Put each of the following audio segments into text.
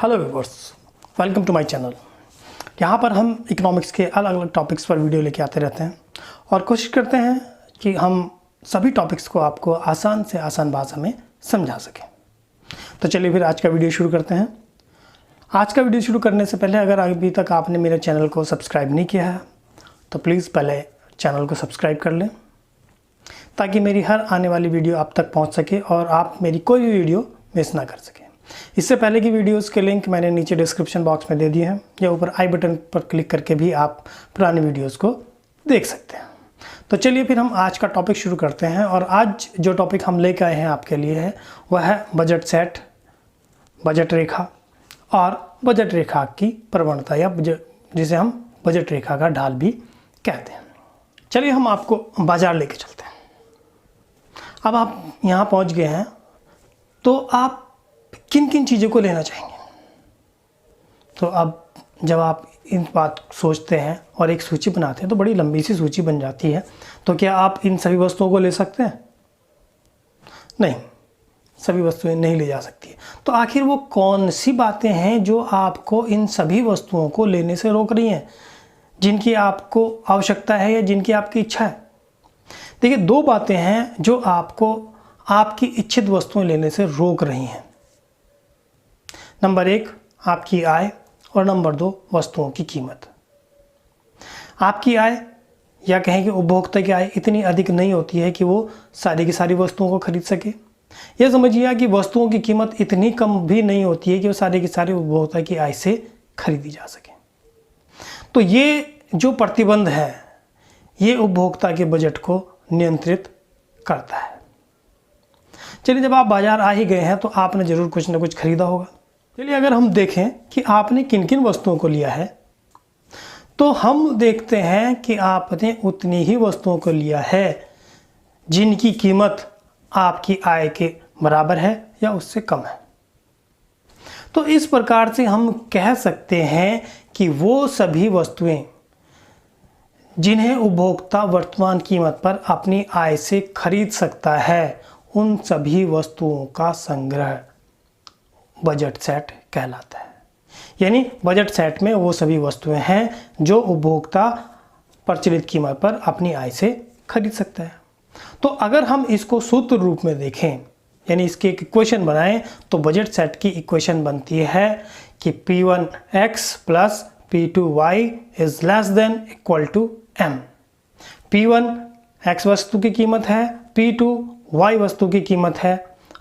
Hello viewers, welcome to my channel. यहाँ पर हम इकोनॉमिक्स के अलग अलग टॉपिक्स पर वीडियो लेके आते रहते हैं और कोशिश करते हैं कि हम सभी टॉपिक्स को आपको आसान से आसान भाषा में समझा सकें। तो चलिए फिर आज का वीडियो शुरू करते हैं। आज का वीडियो शुरू करने से पहले अगर अभी तक आपने मेरे चैनल को सब्सक्राइब नहीं किया है तो प्लीज़ पहले चैनल को सब्सक्राइब कर लें ताकि मेरी हर आने वाली वीडियो आप तक पहुँच सके और आप मेरी कोई भी वीडियो मिस ना कर सकें। इससे पहले की वीडियोस के लिंक मैंने नीचे डिस्क्रिप्शन बॉक्स में दे दिए हैं या ऊपर आई बटन पर क्लिक करके भी आप पुरानी वीडियोस को देख सकते हैं। तो चलिए फिर हम आज का टॉपिक शुरू करते हैं और आज जो टॉपिक हम लेकर आए हैं आपके लिए है वह है बजट सेट, बजट रेखा और बजट रेखा की प्रवणता या जिसे हम बजट रेखा का ढाल भी कहते हैं। चलिए हम आपको बाजार लेके चलते हैं। अब आप यहाँ पहुँच गए हैं तो आप किन किन चीज़ों को लेना चाहेंगे। तो अब जब आप इन बात सोचते हैं और एक सूची बनाते हैं तो बड़ी लंबी सी सूची बन जाती है। तो क्या आप इन सभी वस्तुओं को ले सकते हैं? नहीं, सभी वस्तुएं नहीं ले जा सकती। तो आखिर वो कौन सी बातें हैं जो आपको इन सभी वस्तुओं को लेने से रोक रही हैं, जिनकी आपको आवश्यकता है या जिनकी आपकी इच्छा है? देखिए, दो बातें हैं जो आपको आपकी इच्छित वस्तुएं लेने से रोक रही हैं। नंबर 1 आपकी आय और नंबर 2 वस्तुओं की कीमत। आपकी आय या कहें कि उपभोक्ता की आय इतनी अधिक नहीं होती है कि वो सारी की सारी वस्तुओं को खरीद सके। यह समझिए कि वस्तुओं की कीमत इतनी कम भी नहीं होती है कि वो सारी की सारी उपभोक्ता की आय से खरीदी जा सके। तो ये जो प्रतिबंध है ये उपभोक्ता के बजट को नियंत्रित करता है। चलिए, जब आप बाजार आ ही गए हैं तो आपने ज़रूर कुछ ना कुछ खरीदा होगा। चलिए, अगर हम देखें कि आपने किन किन वस्तुओं को लिया है तो हम देखते हैं कि आपने उतनी ही वस्तुओं को लिया है जिनकी कीमत आपकी आय के बराबर है या उससे कम है। तो इस प्रकार से हम कह सकते हैं कि वो सभी वस्तुएं जिन्हें उपभोक्ता वर्तमान कीमत पर अपनी आय से खरीद सकता है उन सभी वस्तुओं का संग्रह बजट सेट कहलाता है। यानी बजट सेट में वो सभी वस्तुएं हैं जो उपभोक्ता प्रचलित कीमत पर अपनी आय से खरीद सकता है। तो अगर हम इसको सूत्र रूप में देखें यानी इसकी एक इक्वेशन बनाएं तो बजट सेट की इक्वेशन बनती है कि P1x + P2y is less than equal to m। P1 x वस्तु की कीमत है, P2 y वस्तु की कीमत है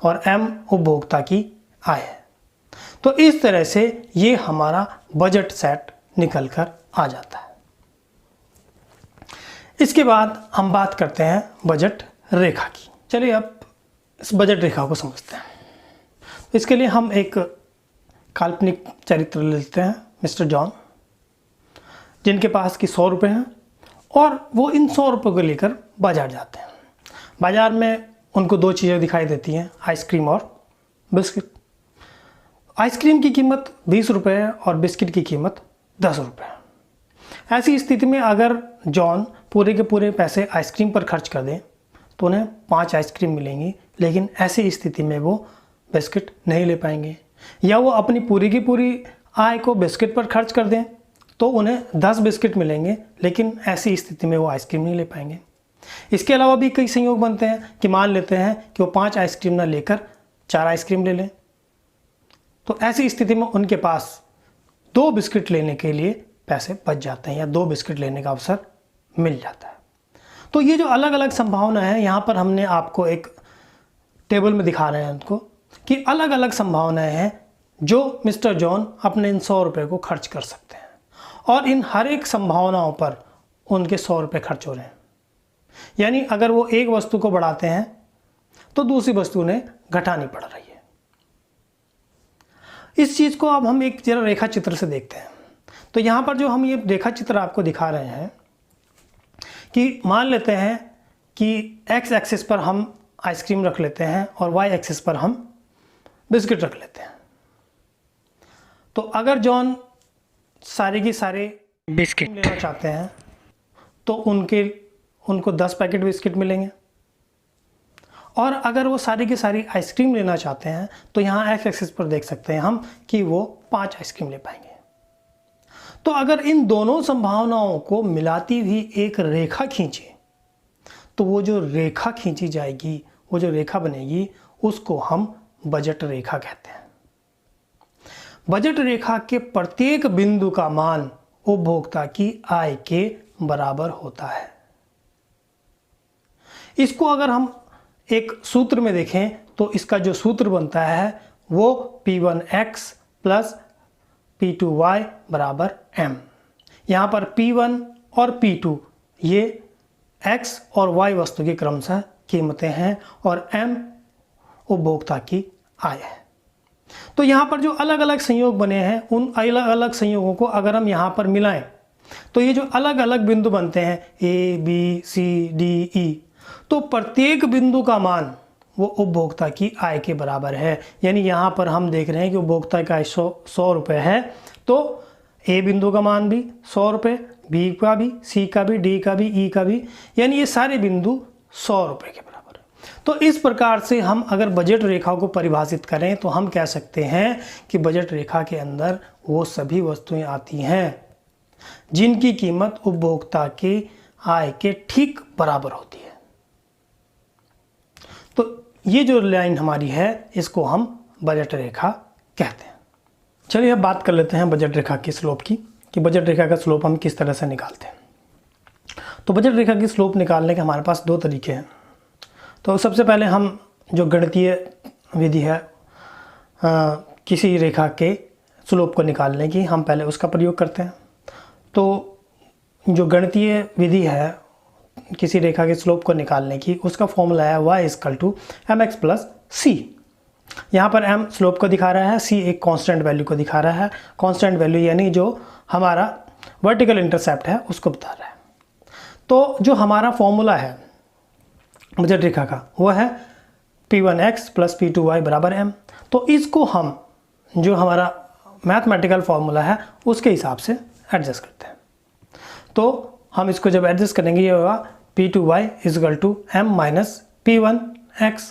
और m उपभोक्ता की आय है। तो इस तरह से ये हमारा बजट सेट निकल कर आ जाता है। इसके बाद हम बात करते हैं बजट रेखा की। चलिए अब इस बजट रेखा को समझते हैं। इसके लिए हम एक काल्पनिक चरित्र लेते हैं, मिस्टर जॉन, जिनके पास की 100 रुपये हैं और वो इन 100 रुपये को लेकर बाजार जाते हैं। बाजार में उनको दो चीज़ें दिखाई देती हैं, आइसक्रीम और बिस्किट। आइसक्रीम की कीमत 20 रुपये है और बिस्किट की कीमत 10 रुपये है। ऐसी स्थिति में अगर जॉन पूरे के पूरे पैसे आइसक्रीम पर खर्च कर दें तो उन्हें 5 आइसक्रीम मिलेंगी, लेकिन ऐसी स्थिति में वो बिस्किट नहीं ले पाएंगे। या वो अपनी पूरी की पूरी आय को बिस्किट पर खर्च कर दें तो उन्हें 10 बिस्किट मिलेंगे, लेकिन ऐसी स्थिति में वो आइसक्रीम नहीं ले पाएंगे। इसके अलावा भी कई संयोग बनते हैं कि मान लेते हैं कि वो 5 आइसक्रीम ना लेकर 4 आइसक्रीम ले लें। तो ऐसी स्थिति में उनके पास 2 बिस्किट लेने के लिए पैसे बच जाते हैं या 2 बिस्किट लेने का अवसर मिल जाता है। तो ये जो अलग अलग संभावना है यहाँ पर हमने आपको एक टेबल में दिखा रहे हैं उनको कि अलग अलग संभावनाएं हैं जो मिस्टर जॉन अपने इन 100 रुपये को खर्च कर सकते हैं और इन हर एक संभावनाओं पर उनके 100 रुपये खर्च हो रहे हैं। यानी अगर वो एक वस्तु को बढ़ाते हैं तो दूसरी वस्तु उन्हें घटानी पड़ रही है। इस चीज़ को अब हम एक जरा रेखा चित्र से देखते हैं। तो यहाँ पर जो हम ये रेखा चित्र आपको दिखा रहे हैं कि मान लेते हैं कि x एक्सिस पर हम आइसक्रीम रख लेते हैं और y एक्सिस पर हम बिस्किट रख लेते हैं। तो अगर जॉन सारे की सारे बिस्किट लेना चाहते हैं तो उनको 10 पैकेट बिस्किट मिलेंगे और अगर वो सारी की सारी आइसक्रीम लेना चाहते हैं तो यहाँ एक्स एक्सिस पर देख सकते हैं हम कि वो 5 आइसक्रीम ले पाएंगे। तो अगर इन दोनों संभावनाओं को मिलाती हुई एक रेखा खींचे तो वो जो रेखा खींची जाएगी, वो जो रेखा बनेगी, उसको हम बजट रेखा कहते हैं। बजट रेखा के प्रत्येक बिंदु का मान उपभोक्ता की आय के बराबर होता है। इसको अगर हम एक सूत्र में देखें तो इसका जो सूत्र बनता है वो P1x प्लस P2y बराबर m। यहाँ पर P1 और P2 ये x और y वस्तु की क्रमशः कीमतें हैं और m उपभोक्ता की आय है। तो यहाँ पर जो अलग अलग संयोग बने हैं उन अलग अलग संयोगों को अगर हम यहाँ पर मिलाएं तो ये जो अलग अलग बिंदु बनते हैं A, B, C, D, E, तो प्रत्येक बिंदु का मान वो उपभोक्ता की आय के बराबर है। यानी यहाँ पर हम देख रहे हैं कि उपभोक्ता का आय 100 रुपये है, तो A बिंदु का मान भी 100 रुपये, B का भी, C का भी, D का भी, E का भी, यानी ये सारे बिंदु 100 रुपये के बराबर है। तो इस प्रकार से हम अगर बजट रेखा को परिभाषित करें तो हम कह सकते हैं कि बजट रेखा के अंदर वो सभी वस्तुएं आती हैं जिनकी कीमत उपभोक्ता की आय के ठीक बराबर होती है। तो ये जो लाइन हमारी है इसको हम बजट रेखा कहते हैं। चलिए अब बात कर लेते हैं बजट रेखा की स्लोप की, कि बजट रेखा का स्लोप हम किस तरह से निकालते हैं। तो बजट रेखा की स्लोप निकालने के हमारे पास 2 तरीके हैं। तो सबसे पहले हम जो गणितीय विधि है किसी रेखा के स्लोप को निकालने की, हम पहले उसका प्रयोग करते हैं। तो जो गणितीय विधि है किसी रेखा के स्लोप को निकालने की, उसका फॉर्मूला है y = mx प्लस c। यहाँ पर m स्लोप को दिखा रहा है, c एक कांस्टेंट वैल्यू को दिखा रहा है। कांस्टेंट वैल्यू यानी जो हमारा वर्टिकल इंटरसेप्ट है उसको बता रहा है। तो जो हमारा फॉर्मूला है बजट रेखा का वो है P1x प्लस P2y बराबर m। तो इसको हम जो हमारा मैथमेटिकल फॉर्मूला है उसके हिसाब से एडजस्ट करते हैं। तो हम इसको जब एडजस्ट करेंगे ये होगा P2y = m माइनस P1x।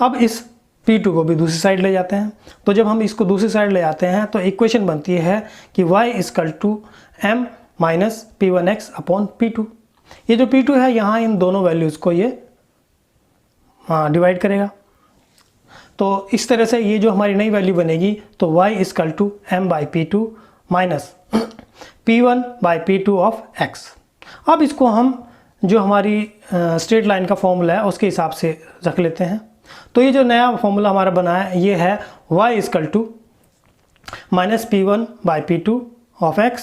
अब इस P2 को भी दूसरी साइड ले जाते हैं। तो जब हम इसको दूसरी साइड ले जाते हैं तो इक्वेशन बनती है कि y = m minus P1x upon P2। ये जो P2 है यहाँ इन दोनों वैल्यूज़ को ये डिवाइड करेगा। तो इस तरह से ये जो हमारी नई वैल्यू बनेगी तो y = m/P2 minus P1/P2 of x। अब इसको हम जो हमारी स्ट्रेट लाइन का फॉर्मूला है उसके हिसाब से रख लेते हैं। तो ये जो नया फॉर्मूला हमारा बना है ये है y = minus P1/P2 of x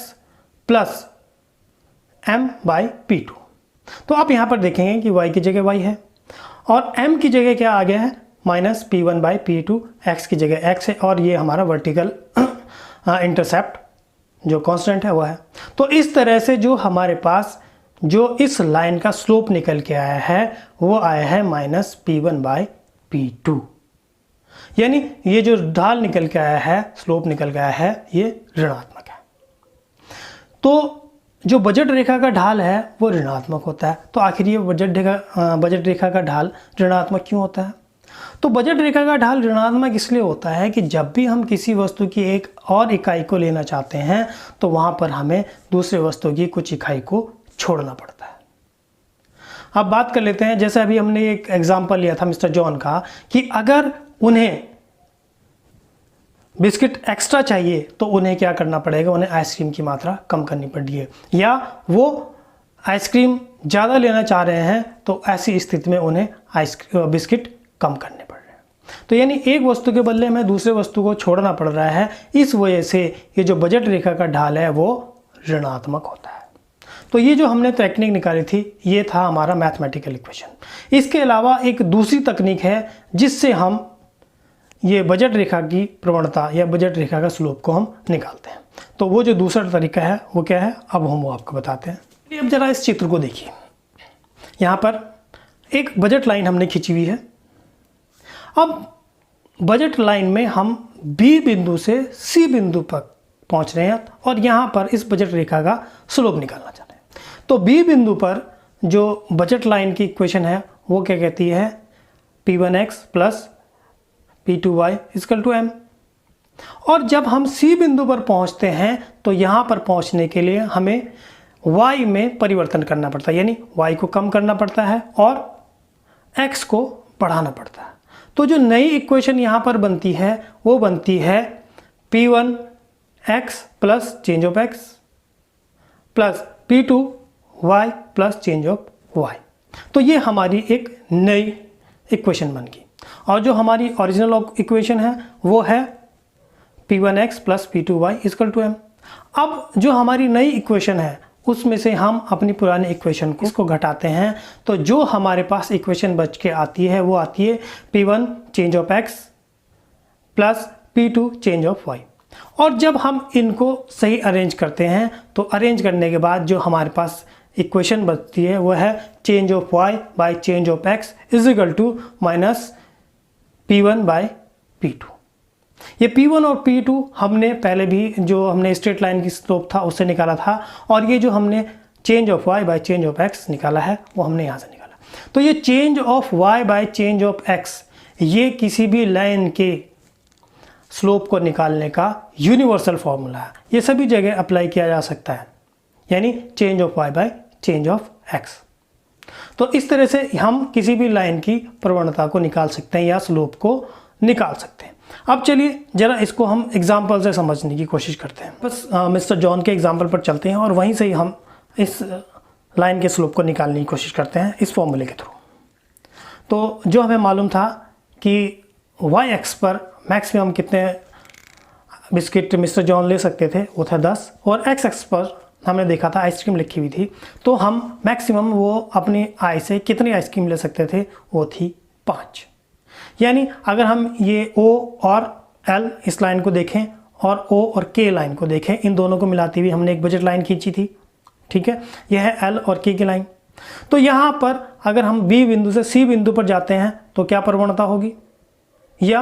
plus m/P2। तो आप यहाँ पर देखेंगे कि y की जगह y है और m की जगह क्या आ गया है, माइनस P1/P2, x की जगह x है और ये हमारा वर्टिकल इंटरसेप्ट जो कांस्टेंट है वो है। तो इस तरह से जो हमारे पास जो इस लाइन का स्लोप निकल के आया है वो आया है माइनस P1/P2। यानी ये जो ढाल निकल के आया है, स्लोप निकल के आया है, ये ऋणात्मक है। तो जो बजट रेखा का ढाल है वो ऋणात्मक होता है। तो आखिर ये बजट रेखा का ढाल ऋणात्मक क्यों होता है? तो बजट रेखा का ढाल ऋणात्मक इसलिए होता है कि जब भी हम किसी वस्तु की एक और इकाई को लेना चाहते हैं तो वहाँ पर हमें दूसरे वस्तु की कुछ इकाई को छोड़ना पड़ता है। अब बात कर लेते हैं, जैसे अभी हमने एक एग्जाम्पल लिया था मिस्टर जॉन का, कि अगर उन्हें बिस्किट एक्स्ट्रा चाहिए तो उन्हें क्या करना पड़ेगा, उन्हें आइसक्रीम की मात्रा कम करनी पड़ती है, या वो आइसक्रीम ज़्यादा लेना चाह रहे हैं तो ऐसी स्थिति में उन्हें बिस्किट कम करने पड़ रहे हैं। तो यानी एक वस्तु के बदले में दूसरे वस्तु को छोड़ना पड़ रहा है। इस वजह से ये जो बजट रेखा का ढाल है वो ऋणात्मक होता है। तो ये जो हमने टेक्निक निकाली थी ये था हमारा मैथमेटिकल इक्वेशन। इसके अलावा एक दूसरी तकनीक है जिससे हम ये बजट रेखा की प्रवणता या बजट रेखा का स्लोप को हम निकालते हैं। तो वो जो दूसरा तरीका है वो क्या है, अब हम वो आपको बताते हैं। अब जरा इस चित्र को देखिए, यहाँ पर एक बजट लाइन हमने खींची हुई है। अब बजट लाइन में हम B बिंदु से C बिंदु पर पहुँच रहे हैं और यहाँ पर इस बजट रेखा का स्लोप निकालना चाह रहे हैं। तो B बिंदु पर जो बजट लाइन की इक्वेशन है वो क्या कहती है, P1x plus P2y equal to m। और जब हम C बिंदु पर पहुंचते हैं तो यहाँ पर पहुंचने के लिए हमें y में परिवर्तन करना पड़ता है, यानी y को कम करना पड़ता है और x को बढ़ाना पड़ता है। तो जो नई इक्वेशन यहाँ पर बनती है वो बनती है P1x plus change of x plus P2y plus change of y। तो ये हमारी एक नई इक्वेशन बन गई। और जो हमारी ओरिजिनल इक्वेशन है वो है P1x plus P2y equal to m। अब जो हमारी नई इक्वेशन है उसमें से हम अपनी पुरानी इक्वेशन को इसको घटाते हैं, तो जो हमारे पास इक्वेशन बच के आती है वो आती है P1 change of x plus P2 change of y। और जब हम इनको सही अरेंज करते हैं तो अरेंज करने के बाद जो हमारे पास इक्वेशन बचती है वो है change of y by change of x is equal to minus P1 by P2। ये P1 और P2 हमने पहले भी जो हमने स्ट्रेट लाइन की स्लोप था उससे निकाला था, और ये जो हमने change of y by change of x निकाला है वो हमने यहाँ से निकाला। तो ये change of y by change of x ये किसी भी लाइन के स्लोप को निकालने का यूनिवर्सल फॉर्मूला है, ये सभी जगह अप्लाई किया जा सकता है, यानी change of y by change of x। तो इस तरह से हम किसी भी लाइन की प्रवणता को निकाल सकते हैं या स्लोप को निकाल सकते हैं। अब चलिए जरा इसको हम एग्जाम्पल से समझने की कोशिश करते हैं। बस मिस्टर जॉन के एग्जाम्पल पर चलते हैं और वहीं से ही हम इस लाइन के स्लोप को निकालने की कोशिश करते हैं इस फॉर्मूले के थ्रू। तो जो हमें मालूम था कि y एक्स पर मैक्सिमम कितने बिस्किट मिस्टर जॉन ले सकते थे वो था 10, और x एक्स पर हमने देखा था आइसक्रीम लिखी हुई थी, तो हम मैक्सिमम वो अपनी आय से कितनी आइसक्रीम ले सकते थे वो थी 5। यानी अगर हम ये O और L इस लाइन को देखें और O और K लाइन को देखें, इन दोनों को मिलाती हुई हमने एक बजट लाइन खींची थी, ठीक है, यह है L और K की लाइन। तो यहाँ पर अगर हम B बिंदु से C बिंदु पर जाते हैं तो क्या प्रवणता होगी, या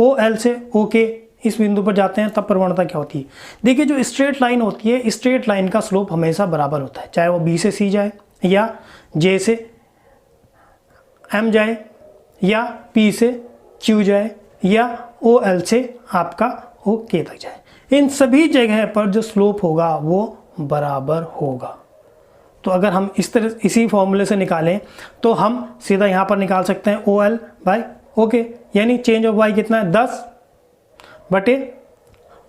OL से OK इस बिंदु पर जाते हैं तब प्रवणता क्या होती है। देखिए जो स्ट्रेट लाइन होती है, स्ट्रेट लाइन का स्लोप हमेशा बराबर होता है, चाहे वो B से C जाए या J से M जाए या P से Q जाए या OL से आपका OK तक जाए, इन सभी जगह पर जो स्लोप होगा वो बराबर होगा। तो अगर हम इस तरह इसी फॉर्मूले से निकालें तो हम सीधा यहाँ पर निकाल सकते हैं OL बाय OK, यानी चेंज ऑफ y कितना है 10 बटे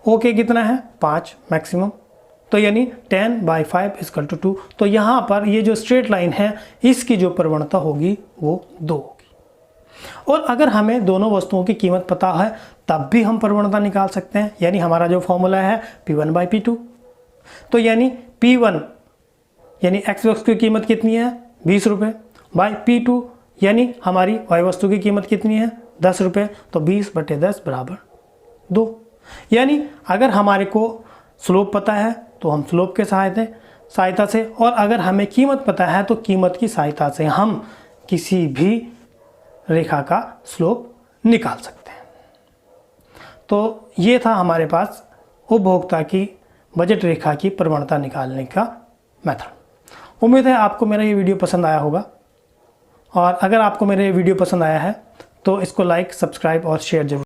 OK कितना है 5 मैक्सिमम, तो यानी 10 बाई 5 इक्वल टू 2। तो यहाँ पर ये जो स्ट्रेट लाइन है इसकी जो प्रवणता होगी वो 2 होगी। और अगर हमें दोनों वस्तुओं की कीमत पता है तब भी हम प्रवणता निकाल सकते हैं, यानी हमारा जो फॉर्मूला है P1 बाई P2। तो यानी P1 यानी x वस्तु की कीमत कितनी है 20 रुपये, बाई P2 यानी हमारी y वस्तु की कीमत कितनी है 10 रुपये, तो 20 बटे 10 बराबर 2। यानी अगर हमारे को स्लोप पता है तो हम स्लोप के सहायता से, और अगर हमें कीमत पता है तो कीमत की सहायता से हम किसी भी रेखा का स्लोप निकाल सकते हैं। तो ये था हमारे पास उपभोक्ता की बजट रेखा की प्रवणता निकालने का मेथड। उम्मीद है आपको मेरा ये वीडियो पसंद आया होगा, और अगर आपको मेरा ये वीडियो पसंद आया है तो इसको लाइक, सब्सक्राइब और शेयर जरूर